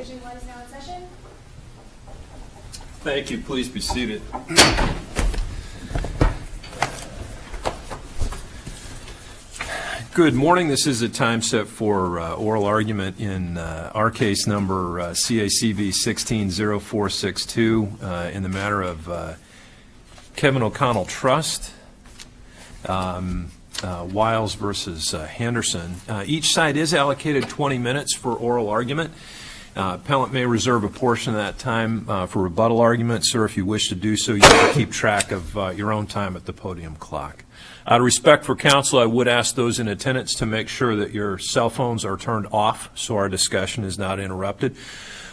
Division 1 is now in session. Thank you. Please be seated. Good morning. This is a time set for oral argument in our case number CACV16 0462 in the matter of Kevin O'Connell Trust, Wiles versus Henderson. Each side is allocated 20 minutes for oral argument. Appellant may reserve a portion of that time for rebuttal argument. Sir, if you wish to do so, you can keep track of your own time at the podium clock. Out of respect for counsel, I would ask those in attendance to make sure that your cell phones are turned off so our discussion is not interrupted.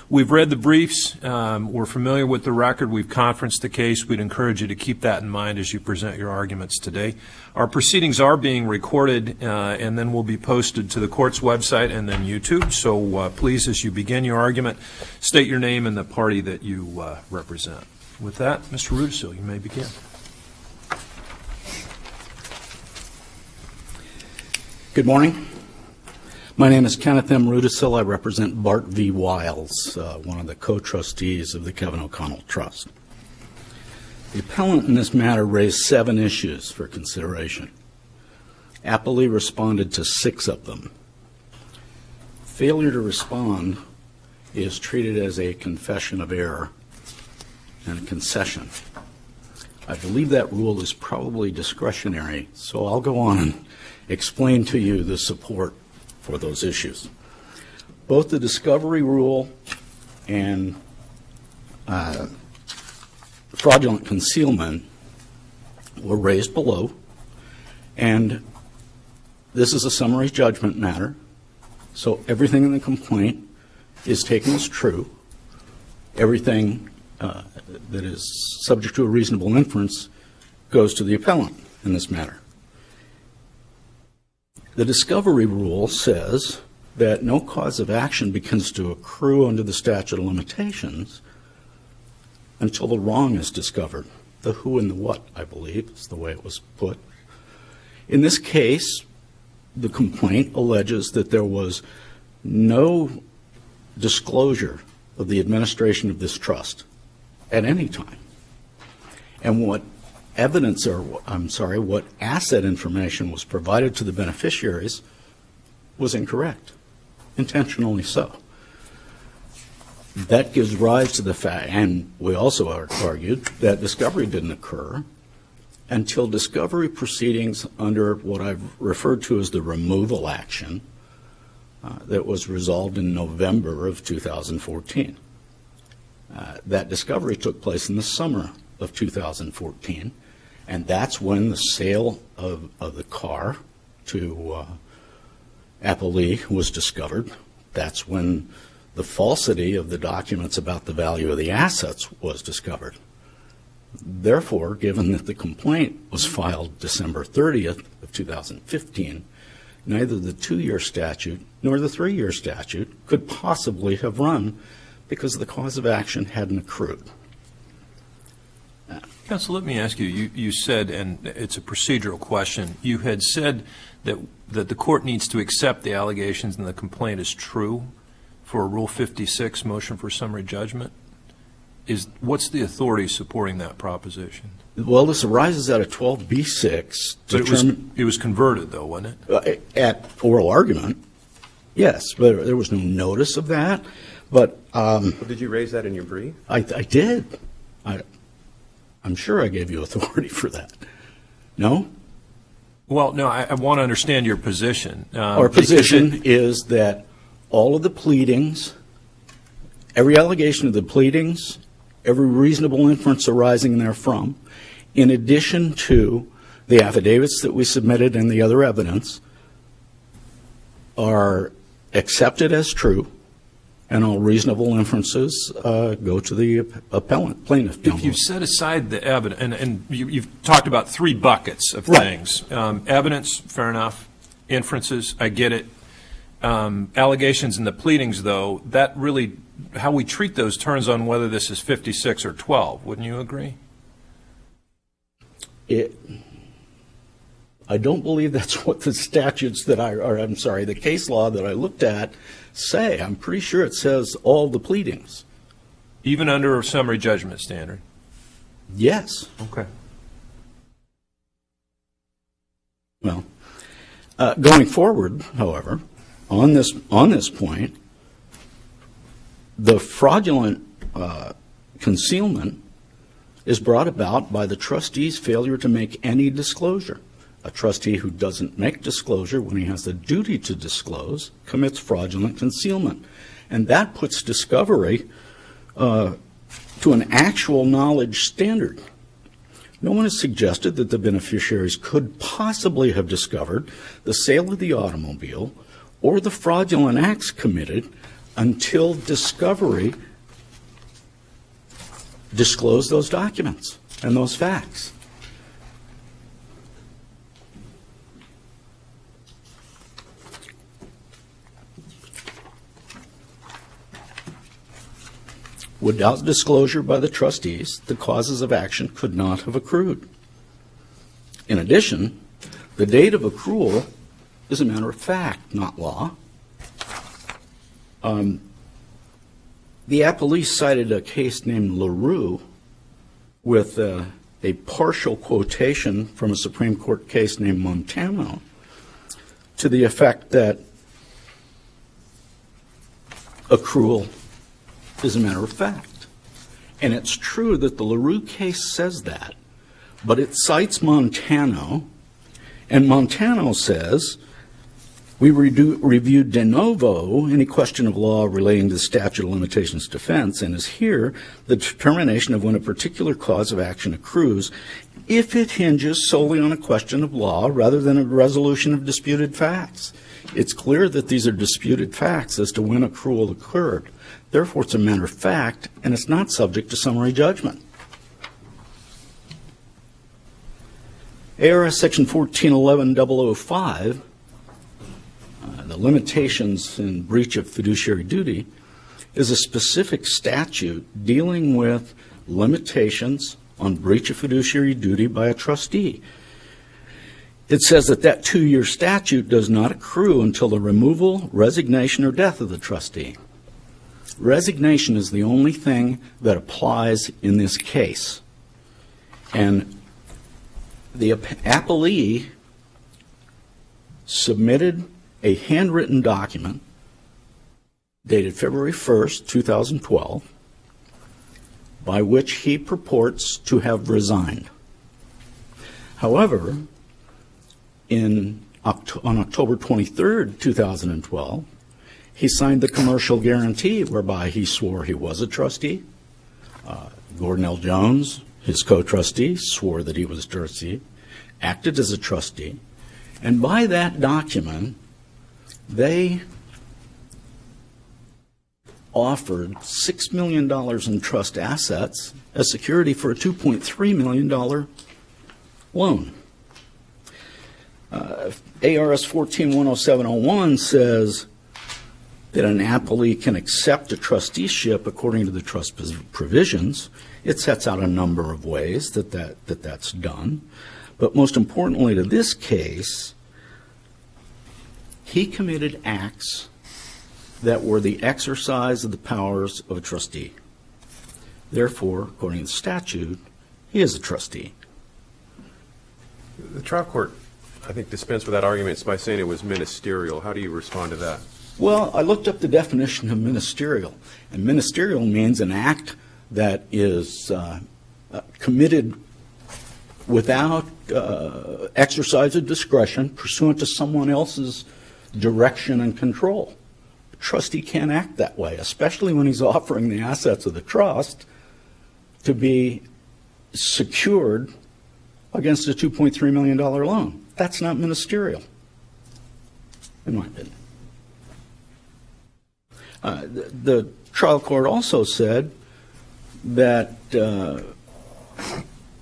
We've read the briefs. We're familiar with the record. We've conferenced the case. We'd encourage you to keep that in mind as you present your arguments today. Our proceedings are being recorded and then will be posted to the court's website and then YouTube. So please, as you begin your argument, state your name and the party that you represent. With that, Mr. Rudisil, you may begin. Good morning. My name is Kenneth M. Rudisil. I represent Bart V. Wiles, one of the co-trustees of the Kevin O'Connell Trust. The appellant in this matter raised 7 issues for consideration. Appellee responded to 6 of them. Failure to respond is treated as a confession of error and a concession. I believe that rule is probably discretionary, so I'll go on and explain to you the support for those issues. Both the discovery rule and fraudulent concealment were raised below, and this is a summary judgment matter, so everything in the complaint is taken as true. Everything that is subject to a reasonable inference goes to the appellant in this matter. The discovery rule says that no cause of action begins to accrue under the statute of limitations until the wrong is discovered. The who and the what, I believe, is the way it was put. In this case, the complaint alleges that there was no disclosure of the administration of this trust at any time. And what asset information was provided to the beneficiaries was incorrect, intentionally so. That gives rise to the fact, and we also argued, that discovery didn't occur until discovery proceedings under what I've referred to as the removal action that was resolved in November of 2014. That discovery took place in the summer of 2014, and that's when the sale of the car to Appellee was discovered. That's when the falsity of the documents about the value of the assets was discovered. Therefore, given that the complaint was filed December 30th of 2015, neither the 2-year statute nor the 3-year statute could possibly have run because the cause of action hadn't accrued. Counsel, let me ask you, you said, and it's a procedural question, you had said that the court needs to accept the allegations in the complaint as true for a Rule 56 motion for summary judgment. What's the authority supporting that proposition? Well, this arises out of 12b-6. But it was converted, though, wasn't it? At oral argument, yes, but there was no notice of that. But did you raise that in your brief? I did. I'm sure I gave you authority for that. No? Well, no, I want to understand your position. Our position is that all of the pleadings, every allegation of the pleadings, every reasonable inference arising therefrom, in addition to the affidavits that we submitted and the other evidence, are accepted as true, and all reasonable inferences go to the appellant, plaintiff. If you set aside the evidence, and you've talked about 3 buckets of things. Right. Evidence, fair enough. Inferences, I get it. Allegations in the pleadings, though, that really, how we treat those turns on whether this is 56 or 12. Wouldn't you agree? I don't believe that's what the statutes the case law that I looked at say. I'm pretty sure it says all the pleadings. Even under a summary judgment standard? Yes. Okay. Well, going forward, however, on this point, the fraudulent concealment is brought about by the trustee's failure to make any disclosure. A trustee who doesn't make disclosure when he has the duty to disclose commits fraudulent concealment. And that puts discovery to an actual knowledge standard. No one has suggested that the beneficiaries could possibly have discovered the sale of the automobile or the fraudulent acts committed until discovery disclosed those documents and those facts. Without disclosure by the trustees, the causes of action could not have accrued. In addition, the date of accrual is a matter of fact, not law. The appellee cited a case named LaRue with a partial quotation from a Supreme Court case named Montano to the effect that accrual is a matter of fact. And it's true that the LaRue case says that, but it cites Montano, and Montano says, we reviewed de novo any question of law relating to the statute of limitations defense, and is here the determination of when a particular cause of action accrues if it hinges solely on a question of law rather than a resolution of disputed facts. It's clear that these are disputed facts as to when accrual occurred. Therefore, it's a matter of fact, and it's not subject to summary judgment. ARS Section 1411-005, the limitations in breach of fiduciary duty, is a specific statute dealing with limitations on breach of fiduciary duty by a trustee. It says that 2-year statute does not accrue until the removal, resignation, or death of the trustee. Resignation is the only thing that applies in this case. And the appellee submitted a handwritten document dated February 1st, 2012, by which he purports to have resigned. However, on October 23rd, 2012, he signed the commercial guarantee whereby he swore he was a trustee. Gordon L. Jones, his co-trustee, swore that he was a trustee, acted as a trustee, and by that document, they offered $6 million in trust assets as security for a $2.3 million loan. ARS 14-10701 says that an appellee can accept a trusteeship according to the trust provisions. It sets out a number of ways that's done. But most importantly to this case, he committed acts that were the exercise of the powers of a trustee. Therefore, according to the statute, he is a trustee. The trial court, I think, dispensed with that argument by saying it was ministerial. How do you respond to that? Well, I looked up the definition of ministerial, and ministerial means an act that is committed without exercise of discretion pursuant to someone else's direction and control. A trustee can't act that way, especially when he's offering the assets of the trust to be secured against a $2.3 million loan. That's not ministerial, in my opinion. The trial court also said that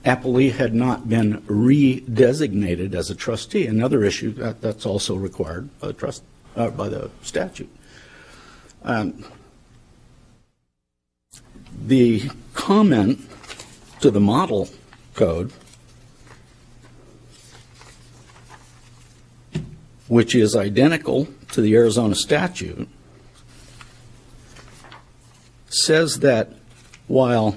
appellee had not been redesignated as a trustee, another issue that's also required by the statute. The comment to the model code which is identical to the Arizona statute, says that while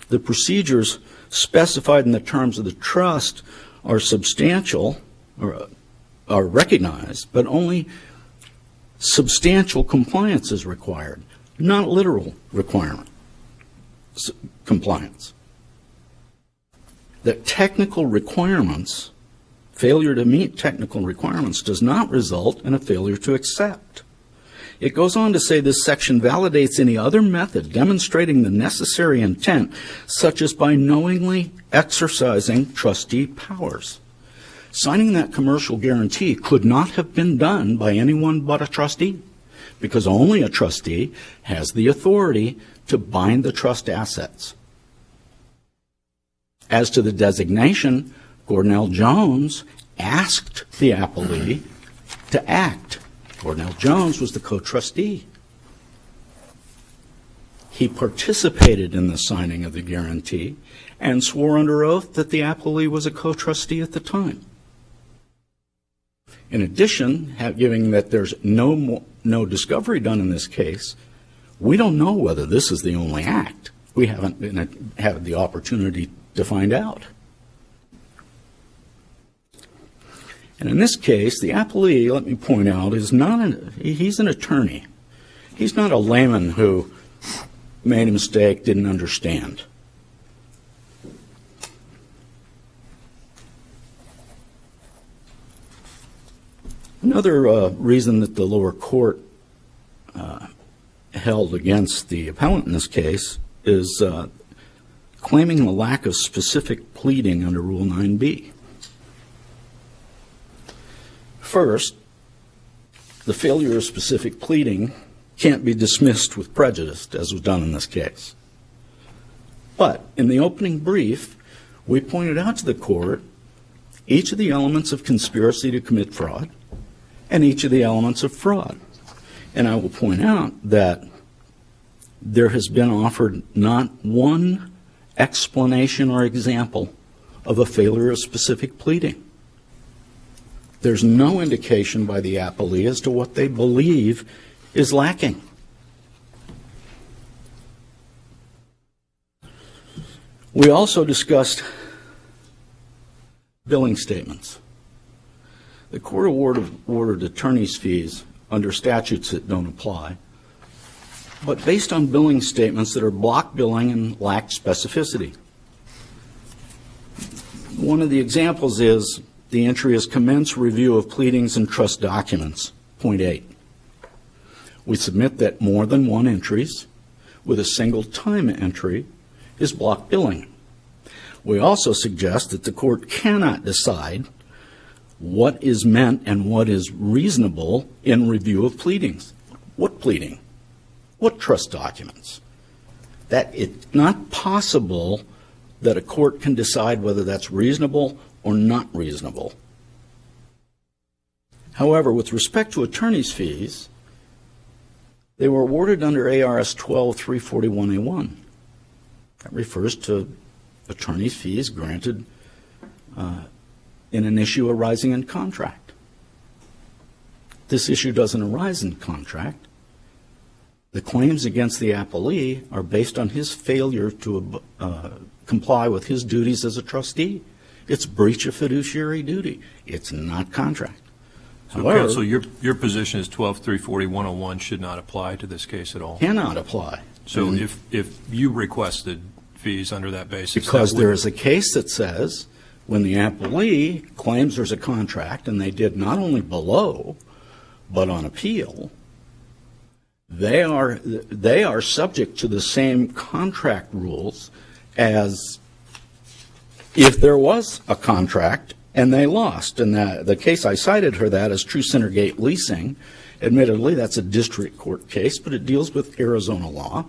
the procedures specified in the terms of the trust are substantial or are recognized, but only substantial compliance is required, not literal requirement compliance. That technical requirements, failure to meet technical requirements, does not result in a failure to accept. It goes on to say this section validates any other method demonstrating the necessary intent, such as by knowingly exercising trustee powers. Signing that commercial guarantee could not have been done by anyone but a trustee, because only a trustee has the authority to bind the trust assets. As to the designation, Gordon Jones asked the appellee to act. Gordon Jones was the co-trustee. He participated in the signing of the guarantee and swore under oath that the appellee was a co-trustee at the time. In addition, given that there's no discovery done in this case, we don't know whether this is the only act. We haven't had the opportunity to find out. And in this case, the appellee, let me point out, he's an attorney. He's not a layman who made a mistake, didn't understand. Another reason that the lower court held against the appellant in this case is claiming the lack of specific pleading under Rule 9b. First, the failure of specific pleading can't be dismissed with prejudice, as was done in this case. But in the opening brief, we pointed out to the court each of the elements of conspiracy to commit fraud and each of the elements of fraud. And I will point out that there has been offered not one explanation or example of a failure of specific pleading. There's no indication by the appellee as to what they believe is lacking. We also discussed billing statements. The court awarded attorney's fees under statutes that don't apply, but based on billing statements that are block billing and lack specificity. One of the examples is the entry is commence review of pleadings and trust documents, point 8. We submit that more than one entries with a single time entry is block billing. We also suggest that the court cannot decide what is meant and what is reasonable in review of pleadings. What pleading? What trust documents? That it's not possible that a court can decide whether that's reasonable or not reasonable. However, with respect to attorney's fees, they were awarded under ARS 12-341A1. That refers to attorney's fees granted in an issue arising in contract. This issue doesn't arise in contract. The claims against the appellee are based on his failure to comply with his duties as a trustee. It's breach of fiduciary duty. It's not contract. So, However, counsel, your position is 12-340-101 should not apply to this case at all? Cannot apply. So if you requested fees under that basis? Because there is a case that says when the appellee claims there's a contract, and they did not only below, but on appeal, they are subject to the same contract rules as if there was a contract and they lost. And the case I cited for that is True Center Gate Leasing. Admittedly, that's a district court case, but it deals with Arizona law.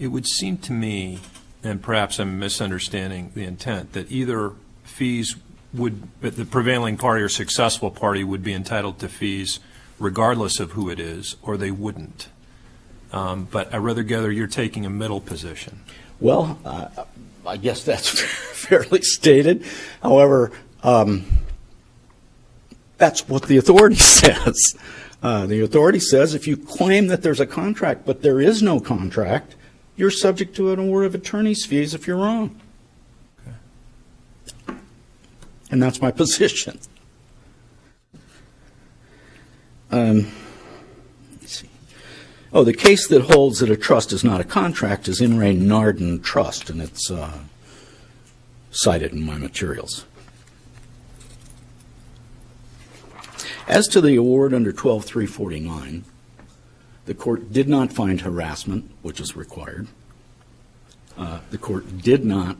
It would seem to me, and perhaps I'm misunderstanding the intent, that either fees the prevailing party or successful party would be entitled to fees regardless of who it is, or they wouldn't. But I rather gather you're taking a middle position. Well, I guess that's fairly stated. However, That's what the authority says. The authority says if you claim that there's a contract but there is no contract, you're subject to an award of attorney's fees if you're wrong. Okay. And that's my position. Let's see. Oh, the case that holds that a trust is not a contract is In re Narden Trust, and it's cited in my materials. As to the award under 12-349, the court did not find harassment, which is required. The court did not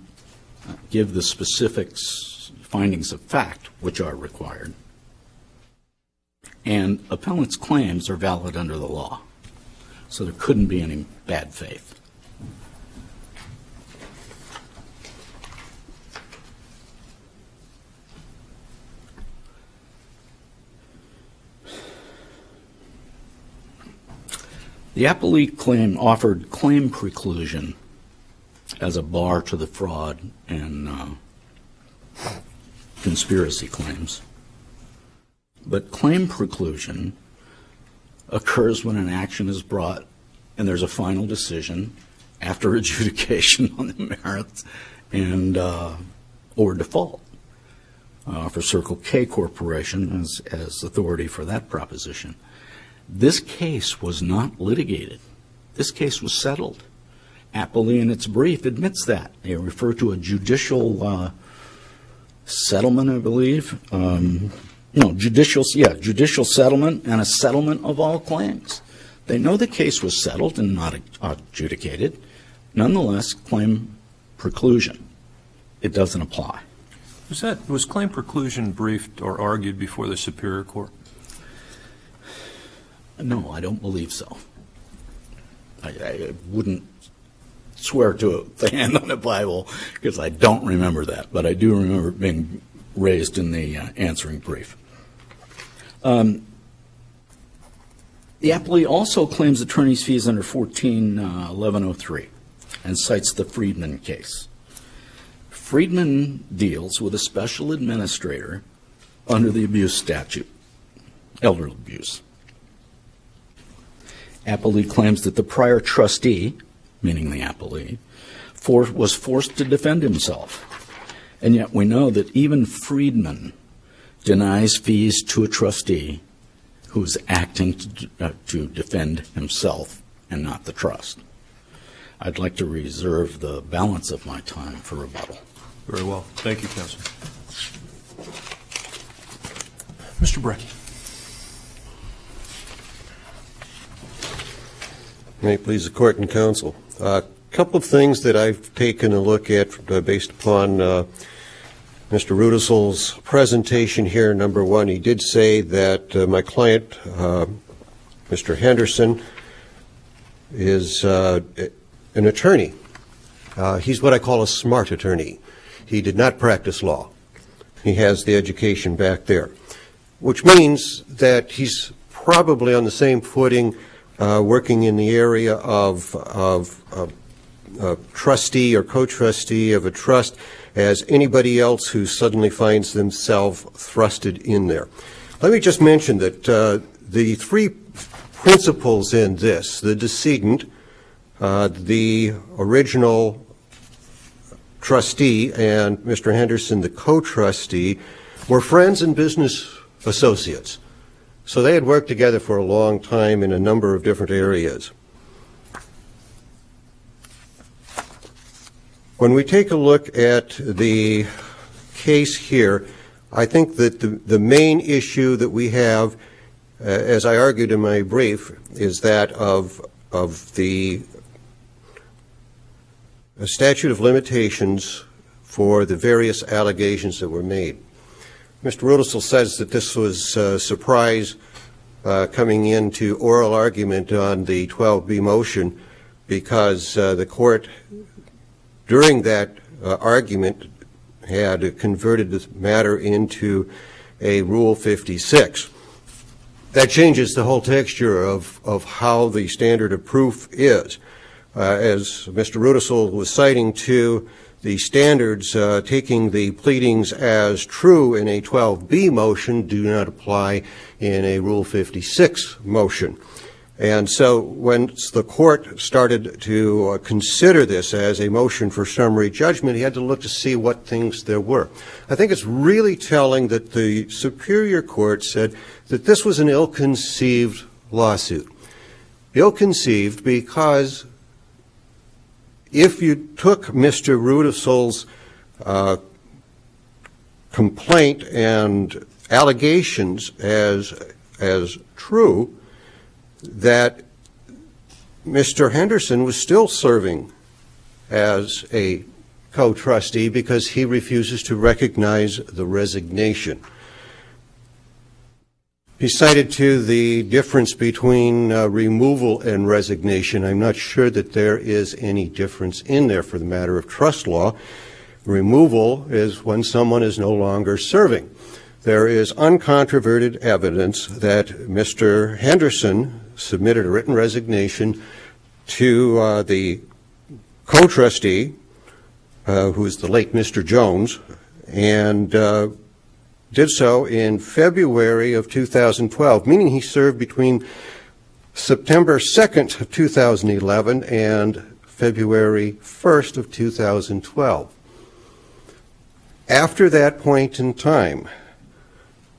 give the specifics, findings of fact, which are required. And appellant's claims are valid under the law. So there couldn't be any bad faith. The appellee claim offered claim preclusion as a bar to the fraud and conspiracy claims. But claim preclusion occurs when an action is brought and there's a final decision after adjudication on the merits and or default. For Circle K Corporation as authority for that proposition. This case was not litigated. This case was settled. Appellee in its brief admits that. They refer to a judicial settlement, I believe. Judicial settlement and a settlement of all claims. They know the case was settled and not adjudicated. Nonetheless, claim preclusion. It doesn't apply. Was claim preclusion briefed or argued before the Superior Court? No, I don't believe so. I wouldn't swear to the hand on the Bible because I don't remember that, but I do remember it being raised in the answering brief. The appellee also claims attorney's fees under 14-1103 and cites the Friedman case. Friedman deals with a special administrator under the abuse statute, elder abuse. Appellee claims that the prior trustee, meaning the appellee, was forced to defend himself. And yet we know that even Friedman denies fees to a trustee who is acting to defend himself and not the trust. I'd like to reserve the balance of my time for rebuttal. Very well. Thank you, Counsel. Mr. Brecky. May it please the Court and Counsel. A couple of things that I've taken a look at based upon Mr. Rudisel's presentation here. Number one, he did say that my client, Mr. Henderson, is an attorney. He's what I call a smart attorney. He did not practice law. He has the education back there, which means that he's probably on the same footing working in the area of trustee or co-trustee of a trust as anybody else who suddenly finds themselves thrusted in there. Let me just mention that the three principles in this, the decedent, the original trustee, and Mr. Henderson, the co-trustee, were friends and business associates. So they had worked together for a long time in a number of different areas. When we take a look at the case here, I think that the main issue that we have, as I argued in my brief, is that of the statute of limitations for the various allegations that were made. Mr. Rudisell says that this was a surprise coming into oral argument on the 12B motion because the court, during that argument, had converted this matter into a Rule 56. That changes the whole texture of how the standard of proof is. As Mr. Rudisell was citing to the standards taking the pleadings as true in a 12B motion do not apply in a Rule 56 motion. And so when the court started to consider this as a motion for summary judgment, he had to look to see what things there were. I think it's really telling that the Superior Court said that this was an ill-conceived lawsuit. Ill-conceived because if you took Mr. Rudisol's complaint and allegations as true, that Mr. Henderson was still serving as a co-trustee because he refuses to recognize the resignation. He cited to the difference between removal and resignation. I'm not sure that there is any difference in there for the matter of trust law. Removal is when someone is no longer serving. There is uncontroverted evidence that Mr. Henderson submitted a written resignation to the co-trustee, who is the late Mr. Jones, and did so in February of 2012, meaning he served between September 2nd of 2011 and February 1st of 2012. After that point in time,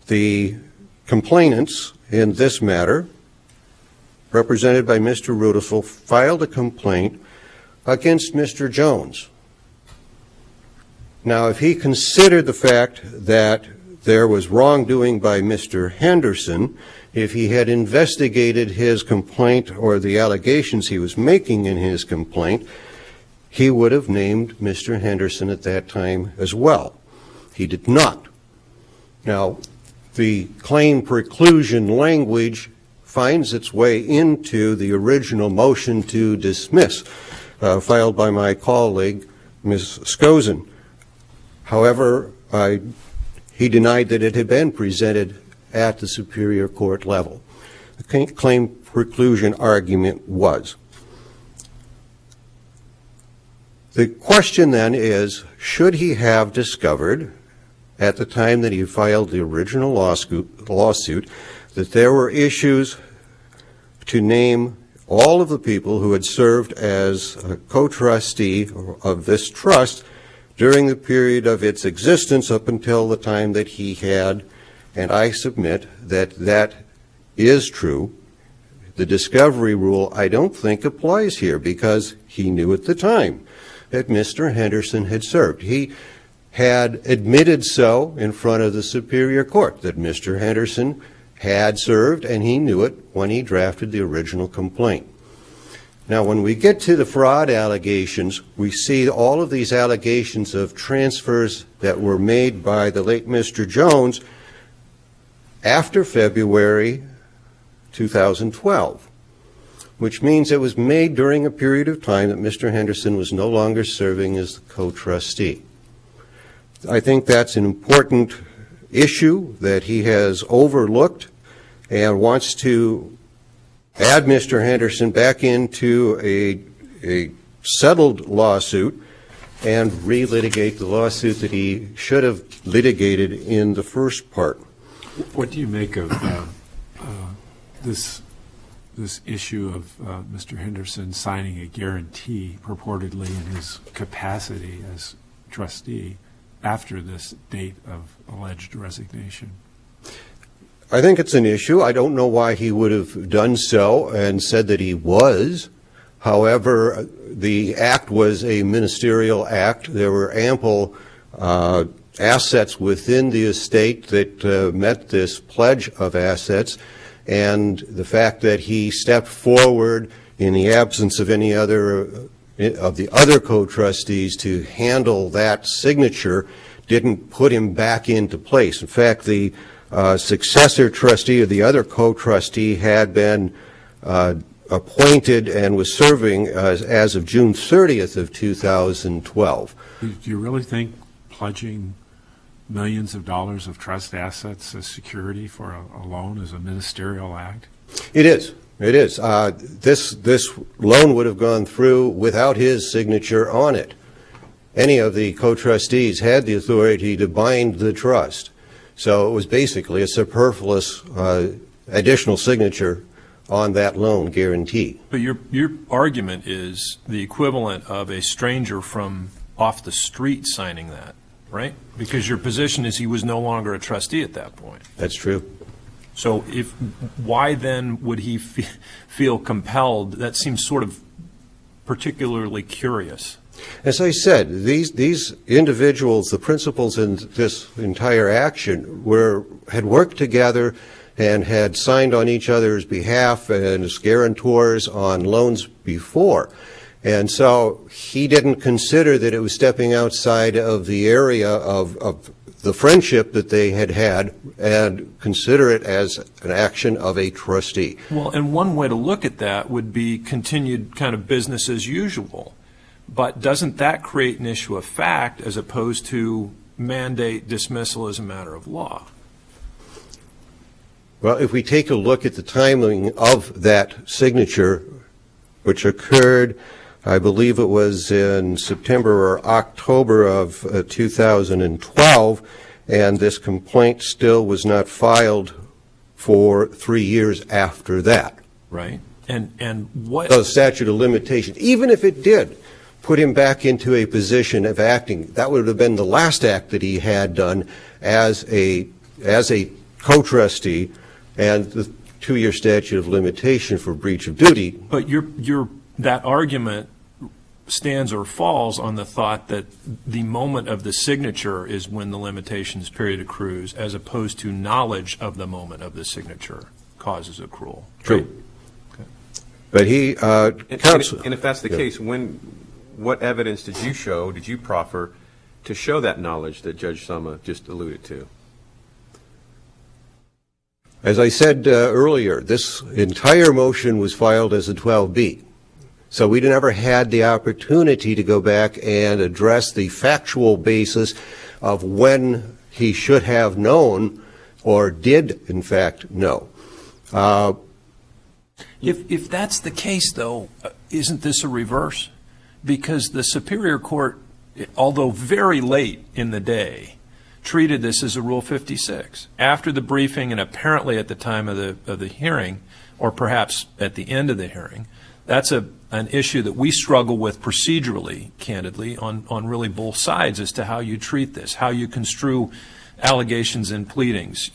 the complainants in this matter, represented by Mr. Rudisol, filed a complaint against Mr. Jones. Now, if he considered the fact that there was wrongdoing by Mr. Henderson, if he had investigated his complaint or the allegations he was making in his complaint, he would have named Mr. Henderson at that time as well. He did not. Now, the claim preclusion language finds its way into the original motion to dismiss filed by my colleague, Ms. Scozen. However, he denied that it had been presented at the Superior Court level. The claim preclusion argument was. The question then is, should he have discovered at the time that he filed the original lawsuit that there were issues to name all of the people who had served as a co-trustee of this trust during the period of its existence up until the time that he had, and I submit that that is true. The discovery rule I don't think applies here because he knew at the time that Mr. Henderson had served. He had admitted so in front of the Superior Court that Mr. Henderson had served, and he knew it when he drafted the original complaint. Now, when we get to the fraud allegations, we see all of these allegations of transfers that were made by the late Mr. Jones after February 2012, which means it was made during a period of time that Mr. Henderson was no longer serving as the co-trustee. I think that's an important issue that he has overlooked and wants to add Mr. Henderson back into a settled lawsuit and relitigate the lawsuit that he should have litigated in the first part. What do you make of this issue of Mr. Henderson signing a guarantee purportedly in his capacity as trustee after this date of alleged resignation? I think it's an issue. I don't know why he would have done so and said that he was. However, the act was a ministerial act. There were ample assets within the estate that met this pledge of assets, and the fact that he stepped forward in the absence of any other of the other co-trustees to handle that signature didn't put him back into place. In fact, the successor trustee or the other co-trustee had been appointed and was serving as of June 30th of 2012. Do you really think pledging millions of dollars of trust assets as security for a loan is a ministerial act? It is. It is. This loan would have gone through without his signature on it. any of the co-trustees had the authority to bind the trust. So it was basically a superfluous additional signature on that loan guarantee. But your argument is the equivalent of a stranger from off the street signing that, right? Because your position is he was no longer a trustee at that point. That's true. So why then would he feel compelled? That seems sort of particularly curious. As I said, these individuals, the principals in this entire action, had worked together and had signed on each other's behalf and as guarantors on loans before. And so he didn't consider that it was stepping outside of the area of the friendship that they had had and consider it as an action of a trustee. Well, and one way to look at that would be continued kind of business as usual. But doesn't that create an issue of fact as opposed to mandate dismissal as a matter of law? Well, if we take a look at the timing of that signature, which occurred, I believe it was in September or October of 2012, and this complaint still was not filed for 3 years after that. Right. And what? The statute of limitations, even if it did put him back into a position of acting, that would have been the last act that he had done as a co-trustee, and the 2-year statute of limitation for breach of duty. But that argument stands or falls on the thought that the moment of the signature is when the limitations period accrues, as opposed to knowledge of the moment of the signature causes accrual. True. Okay. But he and if that's the case, what evidence did you proffer to show that knowledge that Judge Sama just alluded to? As I said earlier, this entire motion was filed as a 12B. So we never had the opportunity to go back and address the factual basis of when he should have known or did, in fact, know. If that's the case, though, isn't this a reverse? Because the Superior Court, although very late in the day, treated this as a Rule 56. After the briefing and apparently at the time of the hearing, or perhaps at the end of the hearing, that's an issue that we struggle with procedurally, candidly, on really both sides as to how you treat this, how you construe allegations and pleadings,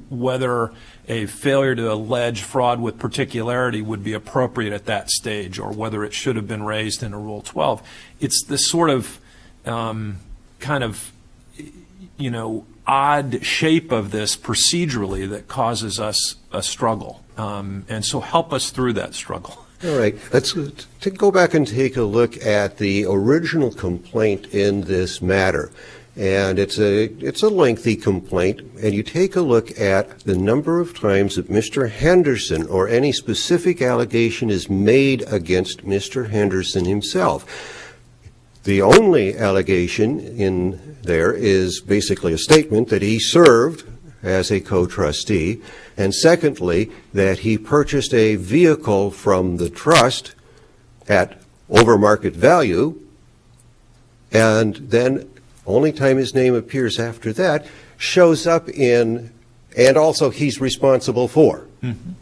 whether a failure to allege fraud with particularity would be appropriate at that stage or whether it should have been raised in a Rule 12. It's this sort of odd shape of this procedurally that causes us a struggle. And so help us through that struggle. All right. Let's go back and take a look at the original complaint in this matter. And it's a lengthy complaint, and you take a look at the number of times that Mr. Henderson or any specific allegation is made against Mr. Henderson himself. The only allegation in there is basically a statement that he served as a co-trustee, and secondly, that he purchased a vehicle from the trust at over market value, and then only time his name appears after that shows up in, and also he's responsible for. Mm-hmm.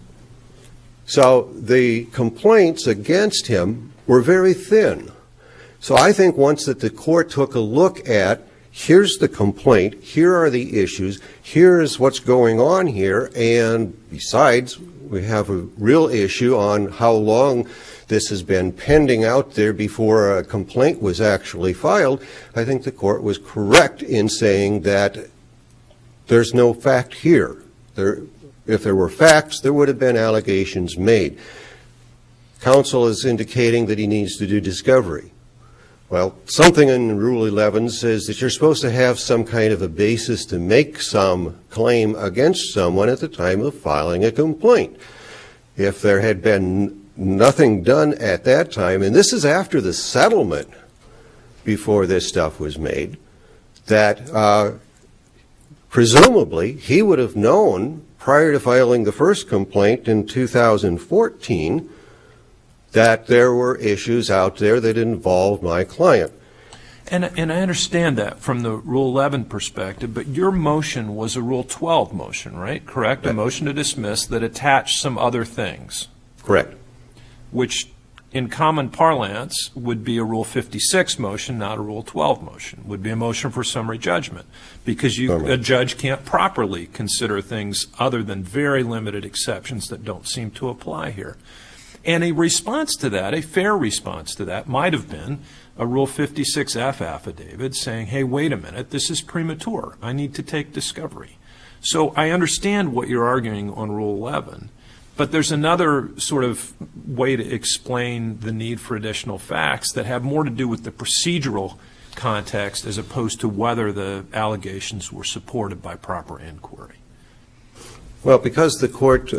So the complaints against him were very thin. So I think once that the court took a look at, here's the complaint, here are the issues, here's what's going on here, and besides, we have a real issue on how long this has been pending out there before a complaint was actually filed. I think the court was correct in saying that there's no fact here. If there were facts, there would have been allegations made. Counsel is indicating that he needs to do discovery. Well, something in Rule 11 says that you're supposed to have some kind of a basis to make some claim against someone at the time of filing a complaint. If there had been nothing done at that time, and this is after the settlement before this stuff was made, that presumably he would have known prior to filing the first complaint in 2014 that there were issues out there that involved my client. And I understand that from the Rule 11 perspective, but your motion was a Rule 12 motion, right? Correct? A motion to dismiss that attached some other things, Correct. which in common parlance would be a Rule 56 motion, not a Rule 12 motion. Would be a motion for summary judgment, because a judge can't properly consider things other than very limited exceptions that don't seem to apply here. And a response to that, a fair response to that, might have been a Rule 56F affidavit saying, hey, wait a minute, this is premature. I need to take discovery. So I understand what you're arguing on Rule 11, but there's another sort of way to explain the need for additional facts that have more to do with the procedural context as opposed to whether the allegations were supported by proper inquiry. Well, because the court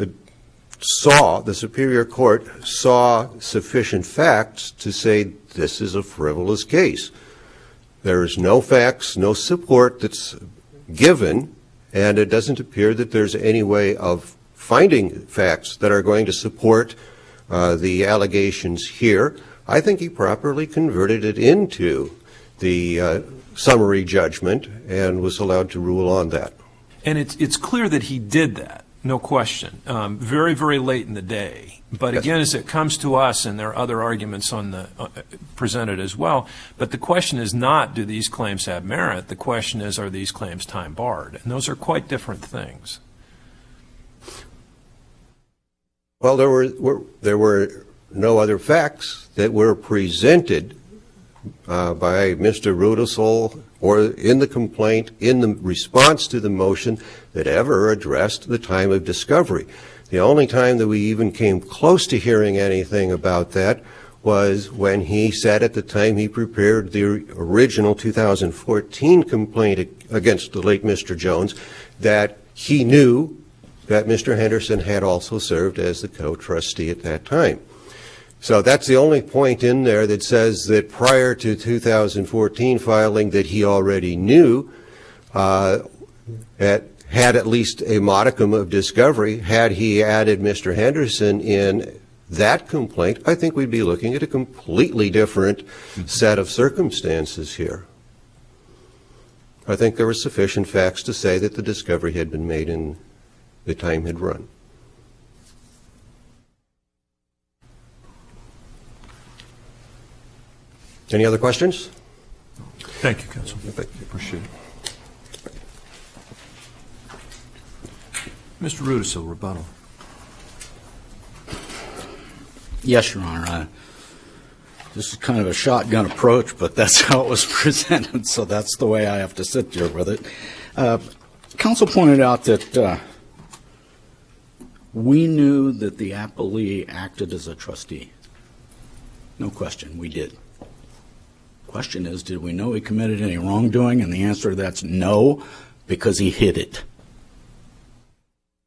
the Superior Court saw sufficient facts to say this is a frivolous case. There is no facts, no support that's given, and it doesn't appear that there's any way of finding facts that are going to support the allegations here. I think he properly converted it into the summary judgment and was allowed to rule on that. And it's clear that he did that. No question. Very, very late in the day. But again, as it comes to us, and there are other arguments on the presented as well, but the question is not, do these claims have merit? The question is, are these claims time barred? And those are quite different things. Well, there were no other facts that were presented by Mr. Rudisill or in the complaint, in the response to the motion, that ever addressed the time of discovery. The only time that we even came close to hearing anything about that was when he said at the time he prepared the original 2014 complaint against the late Mr. Jones that he knew that Mr. Henderson had also served as the co-trustee at that time. So that's the only point in there that says that prior to 2014 filing that he already knew had at least a modicum of discovery. Had he added Mr. Henderson in that complaint, I think we'd be looking at a completely different set of circumstances here. I think there were sufficient facts to say that the discovery had been made and the time had run. Any other questions? Thank you, Counsel. Appreciate it. Mr. Rudisill, rebuttal. Yes, Your Honor. This is kind of a shotgun approach, but that's how it was presented, so that's the way I have to sit here with it. Counsel pointed out that we knew that the appellee acted as a trustee. No question, we did. Question is, did we know he committed any wrongdoing? And the answer to that's no, because he hid it.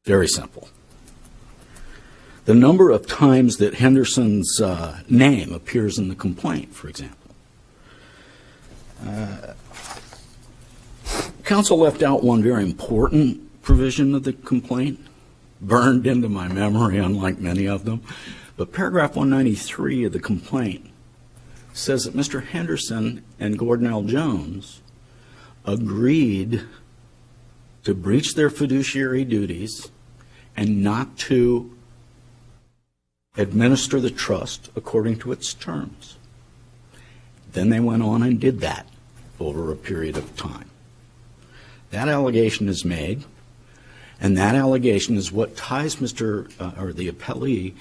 Very simple. The number of times that Henderson's name appears in the complaint, for example. Counsel left out one very important provision of the complaint, burned into my memory, unlike many of them. But paragraph 193 of the complaint says that Mr. Henderson and Gordon L. Jones agreed to breach their fiduciary duties and not to administer the trust according to its terms. Then they went on and did that over a period of time. That allegation is made, and that allegation is what ties the appellee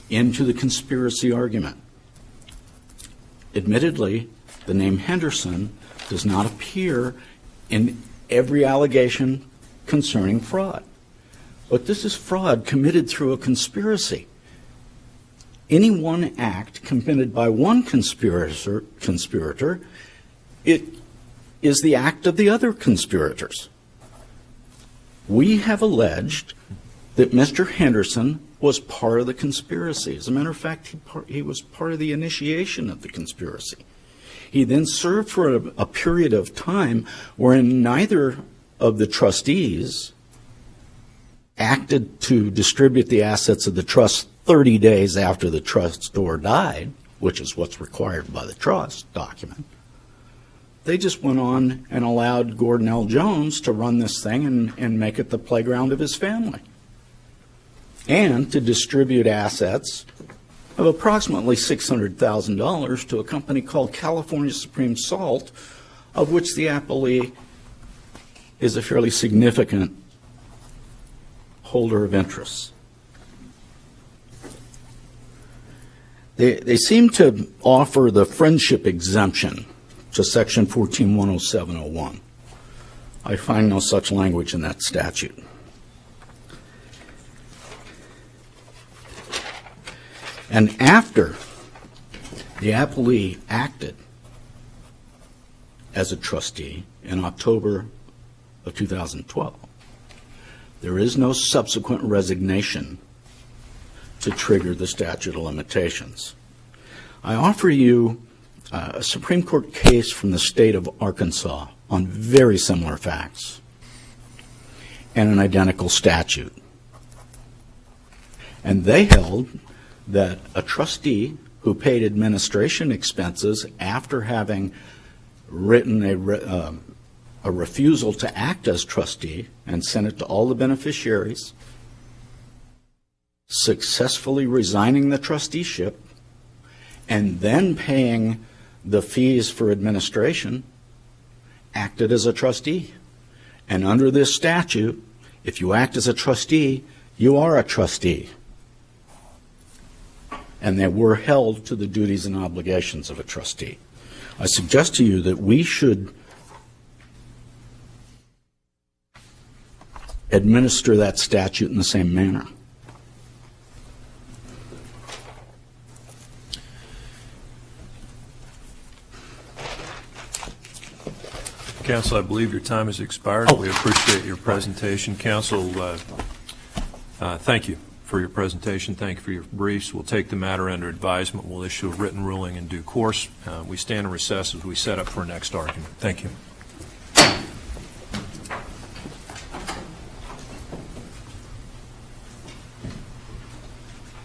into the conspiracy argument. Admittedly, the name Henderson does not appear in every allegation concerning fraud. But this is fraud committed through a conspiracy. Any one act committed by one conspirator, it is the act of the other conspirators. We have alleged that Mr. Henderson was part of the conspiracy. As a matter of fact, he was part of the initiation of the conspiracy. He then served for a period of time wherein neither of the trustees acted to distribute the assets of the trust 30 days after the trustor died, which is what's required by the trust document. They just went on and allowed Gordon L. Jones to run this thing and make it the playground of his family, and to distribute assets of approximately $600,000 to a company called California Supreme Salt, of which the appellee is a fairly significant holder of interests. They seem to offer the friendship exemption to Section 14-10701. I find no such language in that statute. And after the appellee acted as a trustee in October of 2012, there is no subsequent resignation to trigger the statute of limitations. I offer you a Supreme Court case from the state of Arkansas on very similar facts and an identical statute. And they held that a trustee who paid administration expenses after having written a refusal to act as trustee and sent it to all the beneficiaries, successfully resigning the trusteeship, and then paying the fees for administration, acted as a trustee. And under this statute, if you act as a trustee, you are a trustee. And they were held to the duties and obligations of a trustee. I suggest to you that we should administer that statute in the same manner. Counsel, I believe your time has expired. We appreciate your presentation. Counsel, thank you for your presentation. Thank you for your briefs. We'll take the matter under advisement. We'll issue a written ruling in due course. We stand in recess as we set up for our next argument. Thank you.